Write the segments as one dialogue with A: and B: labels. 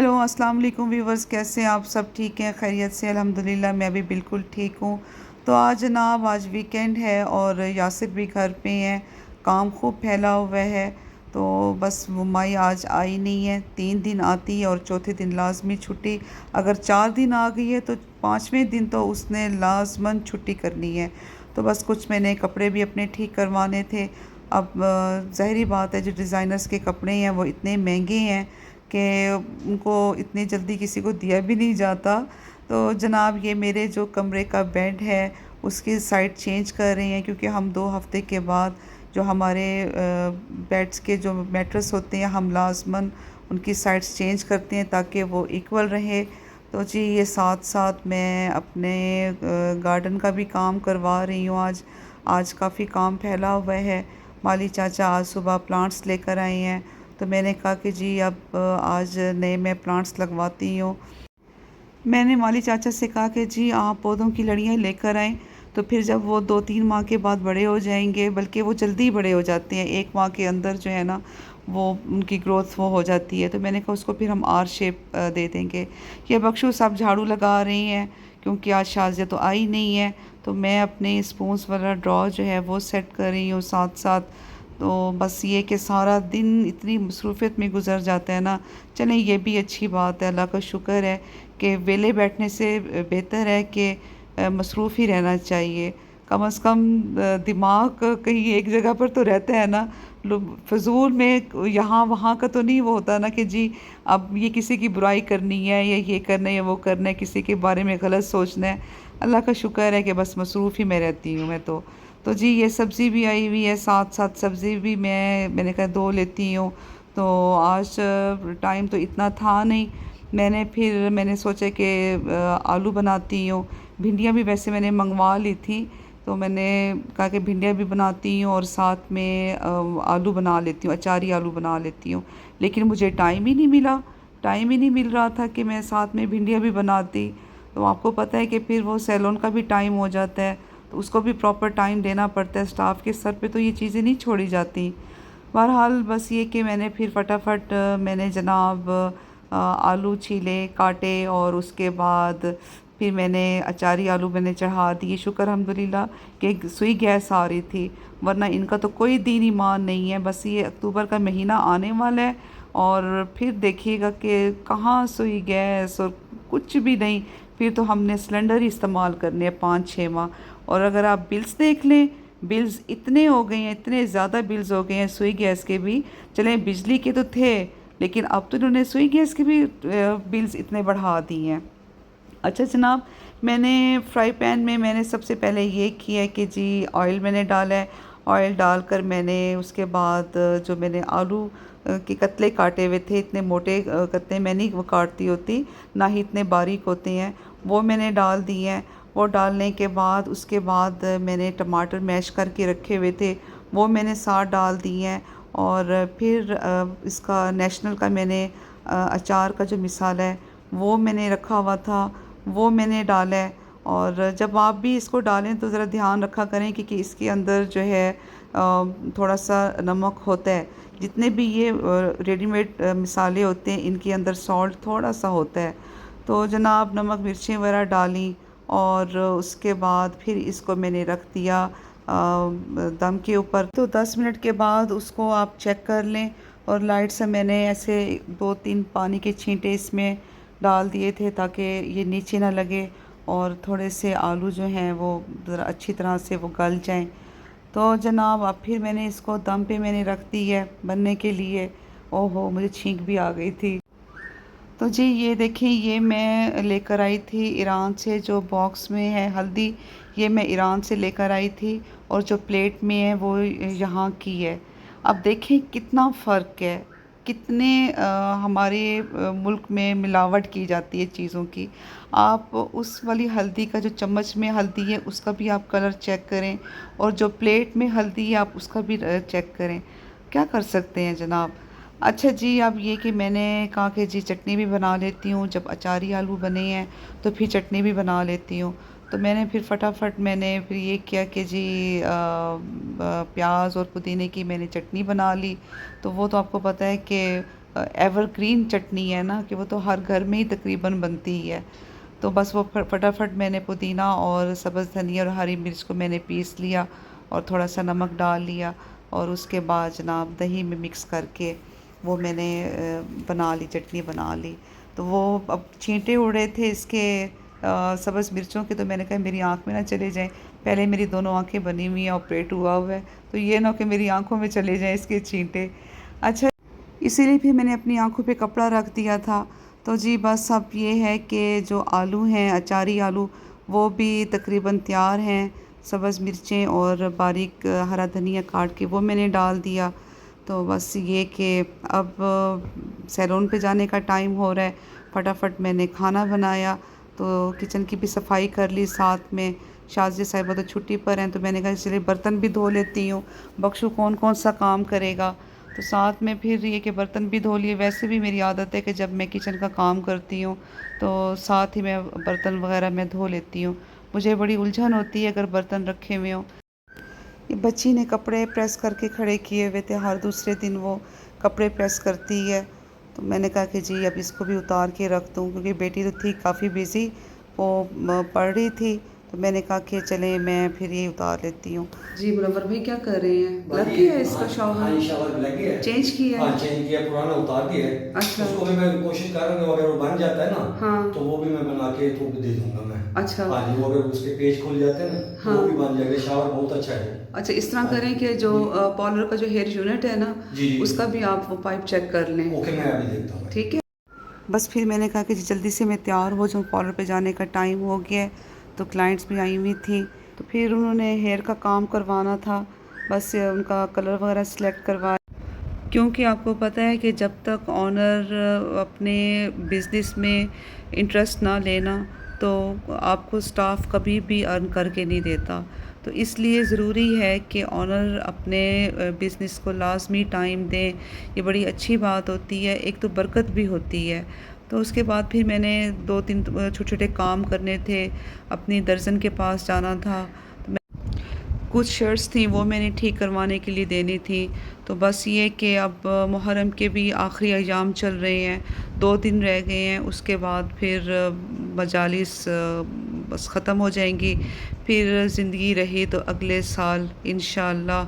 A: Hello अस्सलाम वालेकुम viewers, कैसे हैं आप? सब ठीक हैं? खैरियत से? अल्हम्दुलिल्लाह मैं भी बिल्कुल ठीक हूँ। तो आज जनाब आज वीकेंड है और यासिर भी घर पे हैं। काम खूब फैला हुआ है। तो बस वो माई आज आई नहीं है। 3 दिन आती है और चौथे दिन लाजमी छुट्टी। अगर 4 दिन आ गई है तो 5वें दिन तो उसने लाजमन छुट्टी करनी है। तो बस कुछ मैंने कपड़े भी अपने ठीक करवाने थे। अब ज़ाहिरी बात है, जो डिज़ाइनर्स के कपड़े हैं वो इतने महंगे हैं कि उनको इतनी जल्दी किसी को दिया भी नहीं जाता। तो जनाब ये मेरे जो कमरे का बेड है उसकी साइड चेंज कर रहे हैं, क्योंकि हम 2 हफ्ते के बाद जो हमारे बेड्स के जो मैट्रेस होते हैं हम लाजमन उनकी साइड्स चेंज करते हैं ताकि वो इक्वल रहे। तो जी ये साथ साथ मैं अपने गार्डन का भी काम करवा रही हूँ। आज आज काफ़ी काम फैला हुआ है। माली चाचा आज सुबह प्लांट्स लेकर आए हैं, तो मैंने कहा कि जी अब आज नए मैं प्लांट्स लगवाती हूँ। मैंने माली चाचा से कहा कि जी आप पौधों की लड़ियाँ लेकर आएँ, तो फिर जब वो 2-3 माह के बाद बड़े हो जाएंगे, बल्कि वो जल्दी बड़े हो जाते हैं, 1 माह के अंदर जो है ना वो उनकी ग्रोथ वो हो जाती है। तो मैंने कहा उसको फिर हम आर शेप दे देंगे। ये बख्शू साहब झाड़ू लगा रही हैं क्योंकि आज शाज़िया तो आई नहीं है। तो मैं अपने स्पूंस वाला ड्रॉ जो है वो सेट कर रही हूँ साथ साथ। तो बस ये कि सारा दिन इतनी मसरूफ़ियत में गुजर जाता है ना। चलें ये भी अच्छी बात है, अल्लाह का शुक्र है कि वेले बैठने से बेहतर है कि मसरूफ़ ही रहना चाहिए। कम से कम दिमाग कहीं एक जगह पर तो रहता है ना। फ़िज़ूल में यहाँ वहाँ का तो नहीं वो होता ना कि जी अब ये किसी की बुराई करनी है या ये करना है या वो करना है, किसी के बारे में गलत सोचना है। अल्लाह का शुक्र है कि बस मसरूफ़ ही मैं रहती हूँ मैं तो जी ये सब्ज़ी भी आई हुई है, साथ साथ सब्ज़ी भी मैंने कहा धो लेती हूँ। तो आज टाइम तो इतना था नहीं। मैंने सोचा कि आलू बनाती हूँ। भिंडियाँ भी वैसे मैंने मंगवा ली थी, तो मैंने कहा कि भिंडियाँ भी बनाती हूँ और साथ में आलू बना लेती हूँ, अचारी आलू बना लेती हूँ। लेकिन मुझे टाइम ही नहीं मिल रहा था कि मैं साथ में भिंडियाँ भी बनाती। तो आपको पता है कि फिर वो सैलून का भी टाइम हो जाता है, तो उसको भी प्रॉपर टाइम देना पड़ता है। स्टाफ के सर पे तो ये चीज़ें नहीं छोड़ी जाती। बहरहाल बस ये कि मैंने फिर फटाफट मैंने जनाब आलू छीले काटे और उसके बाद फिर मैंने अचारी आलू मैंने चढ़ा दिए। शुक्र अल्हम्दुलिल्लाह कि सुई गैस आ रही थी, वरना इनका तो कोई दीन ईमान नहीं है। बस ये अक्टूबर का महीना आने वाला है और फिर देखिएगा कि कहाँ सुई गैस और कुछ भी नहीं। फिर तो हमने सिलेंडर ही इस्तेमाल करने हैं 5-6 माह। और अगर आप बिल्स देख लें, बिल्स इतने हो गए हैं, इतने ज़्यादा बिल्स हो गए हैं सुई गैस के भी। चलें बिजली के तो थे, लेकिन अब तो इन्होंने सुई गैस के भी बिल्स इतने बढ़ा दिए हैं। अच्छा जनाब, मैंने फ्राई पैन में मैंने सबसे पहले ये किया है कि जी ऑयल मैंने डाला है। ऑयल डालकर मैंने उसके बाद जो मैंने आलू के कतले काटे हुए थे, इतने मोटे कतले मैं नहीं वो काटती होती, ना ही इतने बारीक होते हैं, वो मैंने डाल दिए हैं। वो डालने के बाद उसके बाद मैंने टमाटर मैश करके रखे हुए थे, वो मैंने साथ डाल दिए हैं। और फिर इसका नेशनल का मैंने अचार का जो मिसाला है वो मैंने रखा हुआ था, वो मैंने डाला है। और जब आप भी इसको डालें तो ज़रा ध्यान रखा करें, क्योंकि इसके अंदर जो है थोड़ा सा नमक होता है। जितने भी ये रेडीमेड मसाले होते हैं इनके अंदर सॉल्ट थोड़ा सा होता है। तो जनाब नमक मिर्चें वगैरह डाली और उसके बाद फिर इसको मैंने रख दिया दम के ऊपर। तो 10 मिनट के बाद उसको आप चेक कर लें। और लाइट से मैंने ऐसे 2-3 पानी के छींटे इसमें डाल दिए थे ताकि ये नीचे ना लगे और थोड़े से आलू जो हैं वो ज़रा अच्छी तरह से वो गल जाएं। तो जनाब अब फिर मैंने इसको दम पे मैंने रख दी है बनने के लिए। ओहो मुझे छींक भी आ गई थी। तो जी ये देखिए, ये मैं लेकर आई थी ईरान से, जो बॉक्स में है हल्दी, ये मैं ईरान से लेकर आई थी। और जो प्लेट में है वो यहाँ की है। अब देखें कितना फ़र्क है, कितने हमारे मुल्क में मिलावट की जाती है चीज़ों की। आप उस वाली हल्दी का जो चम्मच में हल्दी है उसका भी आप कलर चेक करें, और जो प्लेट में हल्दी है आप उसका भी चेक करें। क्या कर सकते हैं जनाब। अच्छा जी, अब ये कि मैंने कहा कि जी चटनी भी बना लेती हूँ, जब अचारी आलू बने हैं तो फिर चटनी भी बना लेती हूँ। तो मैंने फिर फटाफट मैंने फिर ये किया कि जी प्याज और पुदीने की मैंने चटनी बना ली। तो वो तो आपको पता है कि एवरग्रीन चटनी है ना कि वो तो हर घर में ही तकरीबन बनती ही है। तो बस वो फटाफट मैंने पुदीना और सब्ज़ धनिया और हरी मिर्च को मैंने पीस लिया और थोड़ा सा नमक डाल लिया और उसके बाद जनाब दही में मिक्स करके वो मैंने बना ली, चटनी बना ली। तो वो अब छींटे उड़ रहे थे इसके सब्ज़ मिर्चों के, तो मैंने कहा मेरी आँख में ना चले जाएं। पहले मेरी दोनों आँखें बनी हुई हैं, ऑपरेट हुआ हुआ है, तो ये ना कि मेरी आँखों में चले जाएं इसके छींटे। अच्छा, इसीलिए फिर मैंने अपनी आँखों पे कपड़ा रख दिया था। तो जी बस अब ये है कि जो आलू हैं, अचारी आलू, वो भी तकरीबन तैयार हैं। सब्ज़ मिर्चें और बारीक हरा धनिया काट के वो मैंने डाल दिया। तो बस ये कि अब सैलून पे जाने का टाइम हो रहा है। फटाफट मैंने खाना बनाया, तो किचन की भी सफाई कर ली साथ में। शाज़िया साहिबा तो छुट्टी पर हैं, तो मैंने कहा चलिए बर्तन भी धो लेती हूँ, बख्शू कौन कौन सा काम करेगा। तो साथ में फिर ये कि बर्तन भी धो लिए। वैसे भी मेरी आदत है कि जब मैं किचन का काम करती हूँ तो साथ ही मैं बर्तन वगैरह मैं धो लेती हूँ। मुझे बड़ी उलझन होती है अगर बर्तन रखे हुए हों। ये बच्ची ने कपड़े प्रेस करके खड़े किए हुए थे, हर दूसरे दिन वो कपड़े प्रेस करती है। तो मैंने कहा कि जी अब इसको भी उतार के रख दूँ, क्योंकि बेटी तो थी काफ़ी बिज़ी, वो पढ़ रही थी। तो मैंने कहा कि चले मैं फिर ये उतार लेती हूँ। जी मुनव्वर भाई क्या कर रहे हैं? लग गया है इसका शावर?
B: हाँ, शावर लग गया है।
A: चेंज किया है?
B: हाँ, चेंज किया, पुराना उतार दिया है।
A: अच्छा।
B: उसको भी मैं कोशिश कर रहा हूँ, अगर वो बन जाता है ना
A: हाँ।
B: तो वो भी मैं बना के तो दे दूंगा मैं।
A: अच्छा।
B: हाँ जी, वो अगर उसके पेज खुल जाते हैं ना
A: हाँ।
B: वो भी बन जाएगा। शावर बहुत अच्छा है।
A: अच्छा, इस तरह करें कि जो पॉलर का जो हेयर यूनिट है ना,
B: जी
A: उसका भी आप वो पाइप चेक कर लें।
B: ओके, मैं अभी देखता हूँ।
A: ठीक है। बस फिर मैंने कहा कि जल्दी से मैं तैयार हो जाऊँ, पार्लर पे जाने का टाइम हो गया है। तो क्लाइंट्स भी आई हुई थी, तो फिर उन्होंने हेयर का काम करवाना था। बस उनका कलर वगैरह सिलेक्ट करवाया, क्योंकि आपको पता है कि जब तक ऑनर अपने बिज़नेस में इंटरेस्ट ना लेना तो आपको स्टाफ कभी भी अर्न करके नहीं देता। तो इसलिए ज़रूरी है कि ऑनर अपने बिज़नेस को लाजमी टाइम दें। ये बड़ी अच्छी बात होती है, एक तो बरकत भी होती है। तो उसके बाद फिर मैंने 2-3 छोटे छोटे काम करने थे, अपनी दर्जन के पास जाना था। कुछ शर्ट्स थी वो मैंने ठीक करवाने के लिए देनी थी। तो बस ये कि अब मुहर्रम के भी आखिरी अय्याम चल रहे हैं, 2 दिन रह गए हैं, उसके बाद फिर मजालिस बस ख़त्म हो जाएंगी। फिर ज़िंदगी रही तो अगले साल इंशाअल्लाह।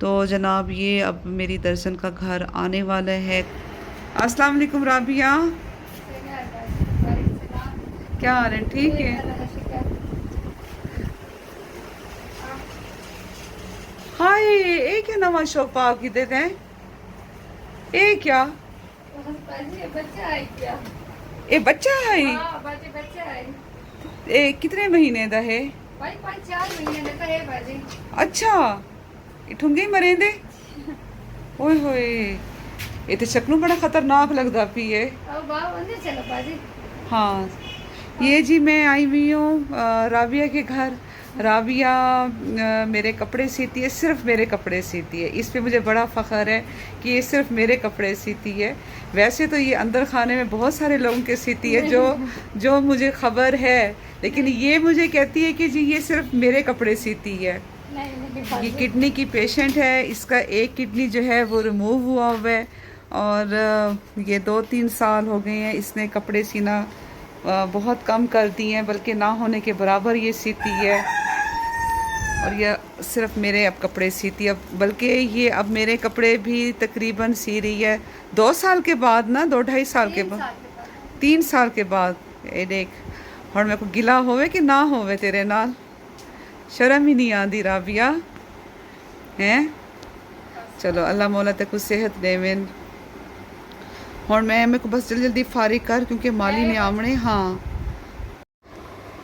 A: तो जनाब ये अब मेरी दर्जन का घर आने वाला है। अस्सलाम वालेकुम राबिया, क्या हाल है? ठीक है। हाय, ये क्या नवा शौक पाक की देते हैं? ये क्या? ये बच्चा है? ये कितने महीने दा है? अच्छा, ये ठुंगे मरे दे? ओए होए, ये तो शक्लों बड़ा खतरनाक लगता पी है। हाँ, ये जी मैं आई हुई हूँ राबिया के घर। राबिया मेरे कपड़े सीती है, सिर्फ मेरे कपड़े सीती है। इस पे मुझे बड़ा फ़ख्र है कि ये सिर्फ मेरे कपड़े सीती है। वैसे तो ये अंदर खाने में बहुत सारे लोगों के सीती है, जो मुझे ख़बर है, लेकिन ये मुझे कहती है कि जी ये सिर्फ मेरे कपड़े सीती है। ये किडनी की पेशेंट है, इसका एक किडनी जो है वो रिमूव हुआ हुआ है और ये 2-3 साल हो गए हैं इसने कपड़े सीना बहुत कम कर दिए हैं, बल्कि ना होने के बराबर ये सीती है। और ये सिर्फ मेरे अब कपड़े सीती है, बल्कि ये अब मेरे कपड़े भी तकरीबन सी रही है 2 साल के बाद ना, 2-2.5 साल के बाद, 3 साल के बाद। ये देख, और मेरे को गिला होवे कि ना होवे तेरे नाल, शर्म ही नहीं आती राबिया हैं। चलो अल्लाह मौला तक कुछ सेहत देवें। और मैं मेरे को बस जल्दी जल्दी फारिग कर, क्योंकि माली ने आमने। हाँ,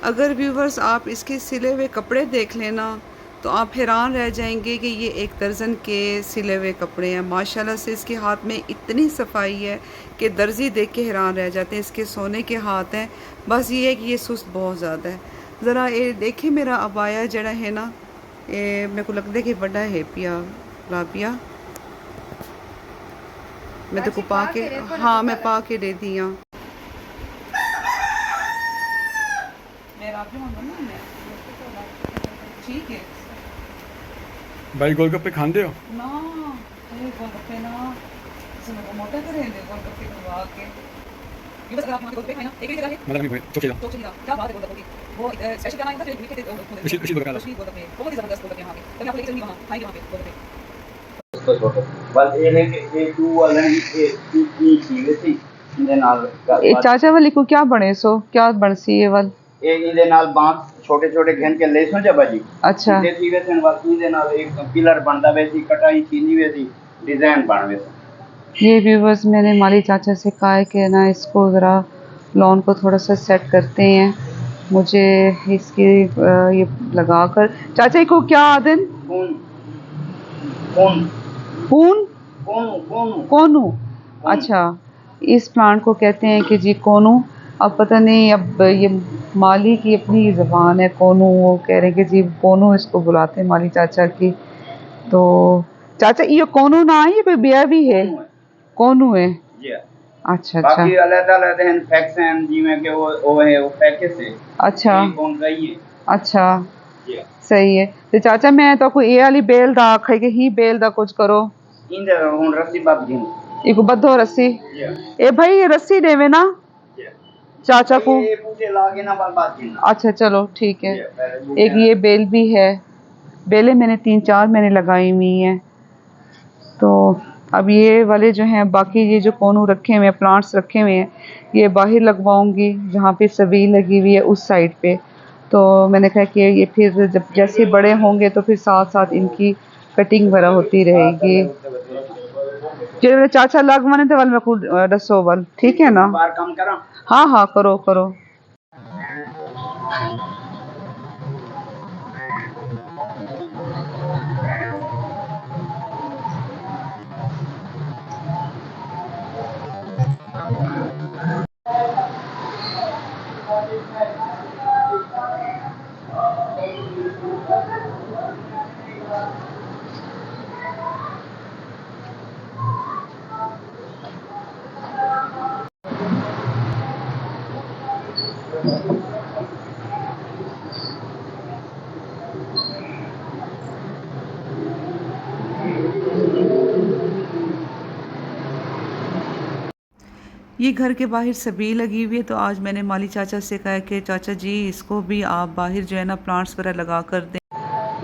A: अगर व्यूवर्स आप इसके सिले हुए कपड़े देख लेना तो आप हैरान रह जाएंगे कि ये एक दर्जन के सिले हुए कपड़े हैं। माशाल्लाह से इसके हाथ में इतनी सफाई है कि दर्जी देख के हैरान रह जाते हैं। इसके सोने के हाथ हैं, बस ये है कि ये सुस्त बहुत ज़्यादा है। ज़रा ये देखिए मेरा अबाया जड़ा है ना, ये मेरे को लगता है कि बड़ा है पिया राबिया। मैं तो पा के, हाँ मैं पा के दे दिया। ठीक है
C: भाई गोलगप्पे खाते हो
A: ना? गोलगप्पे ना इसमें वो मोटा करें गोलगप्पे बनवा के ये बस अगर आप वहाँ पे गोलगप्पे खाए ना एक ही जगह है
C: मतलब नहीं भाई चौक
A: तो चलिए क्या बात है गोलगप्पे की वो स्पेशल क्या आएगा जो मीठे थे
C: रशीद गोलगप्पे
A: गोलगप्पे बहुत ही ज़बरदस्त गोलगप्पे यहाँ पे तो मैं आपको लेके चलूँगी वहाँ खाएंगे वहाँ पे गोलगप्पे
D: बस ये है कि ये टू वाला की चीज़ थी इनके नाल
A: ਇਹ ਚਾਚਾ ਵਾਲੀ ਕੋ क्या बने सो क्या बनसी ये वाल
D: एक इनके नाल बांस छोटे छोटे घन के ले सो जब जी
A: अच्छा
D: ये थी वैसे बस इनके नाल एक पिलर बनता वैसी कटाई चीनी वैसी डिजाइन बन वैसे
A: ये व्यूवर्स मैंने माली चाचा से कहा है कि ना इसको ज़रा लॉन को थोड़ा सा सेट करते हैं मुझे इसकी ये लगा कर चाचा को क्या आदन
D: कौन कौन
A: पून
D: कौन कौन
A: कोनू अच्छा इस प्लांट को कहते हैं कि जी कोनू अब पता नहीं अब ये माली की अपनी ज़बान है कोनू वो कह रहे हैं कि जी कोनू इसको बुलाते हैं माली चाचा की तो चाचा ये कोनू ना है ये कोई बिया भी है कोनू है
D: जी
A: अच्छा अच्छा
D: बाकी अलग-अलग इन्फेक्शन जिਵੇਂ कि वो है वो पैकेज है
A: अच्छा
D: कौन रही है
A: अच्छा
D: जी
A: सही है तो चाचा मैं तो कोई ये वाली बेल दा आखे कि ही बेल दा कुछ करो
D: इंदे हुन रस्सी बात गिन
A: एक बद्धो रस्सी
D: जी
A: ए भाई ये रस्सी देवे ना
D: जी
A: चाचा को
D: ये पूछे लागे ना बात गिन
A: अच्छा चलो ठीक है एक ये बेल भी है बेलें मैंने 3-4 मैंने लगाई हुई हैं तो अब ये वाले जो हैं बाकी ये जो कोनू रखे हुए हैं प्लांट्स रखे हुए हैं ये बाहर लगवाऊंगी जहाँ पे सभी लगी हुई है उस साइड पे तो मैंने कहा कि ये फिर जब जैसे बड़े होंगे तो फिर साथ साथ इनकी कटिंग वगैरह होती रहेगी जो चाचा लग मने तो वाल मैं खुद दसो वाल ठीक है ना
D: बार काम करा
A: हाँ हाँ करो करो ये घर के बाहर सभी लगी हुई है तो आज मैंने माली चाचा से कहा कि चाचा जी इसको भी आप बाहर जो है ना प्लांट्स वगैरह लगा कर दें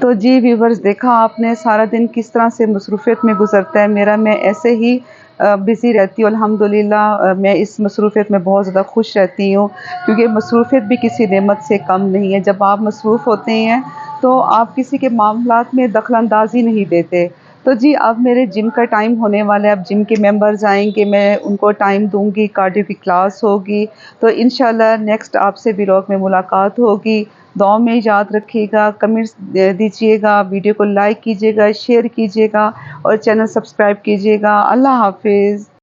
A: तो जी व्यूवर्स देखा आपने सारा दिन किस तरह से मसरूफ़ियत में गुजरता है मेरा मैं ऐसे ही बिज़ी रहती हूँ अल्हम्दुलिल्लाह मैं इस मसरूफ़ियत में बहुत ज़्यादा खुश रहती हूँ क्योंकि मसरूफ़ियत भी किसी नेमत से कम नहीं है जब आप मसरूफ़ होते हैं तो आप किसी के मामलात में दखलंदाजी नहीं देते तो जी अब मेरे जिम का टाइम होने वाला है अब जिम के मेंबर्स आएंगे मैं उनको टाइम दूंगी कार्डियो की क्लास होगी तो इंशाल्लाह नेक्स्ट आपसे व्लॉग में मुलाकात होगी दुआ में याद रखिएगा कमेंट्स दीजिएगा वीडियो को लाइक कीजिएगा शेयर कीजिएगा और चैनल सब्सक्राइब कीजिएगा अल्लाह हाफिज़।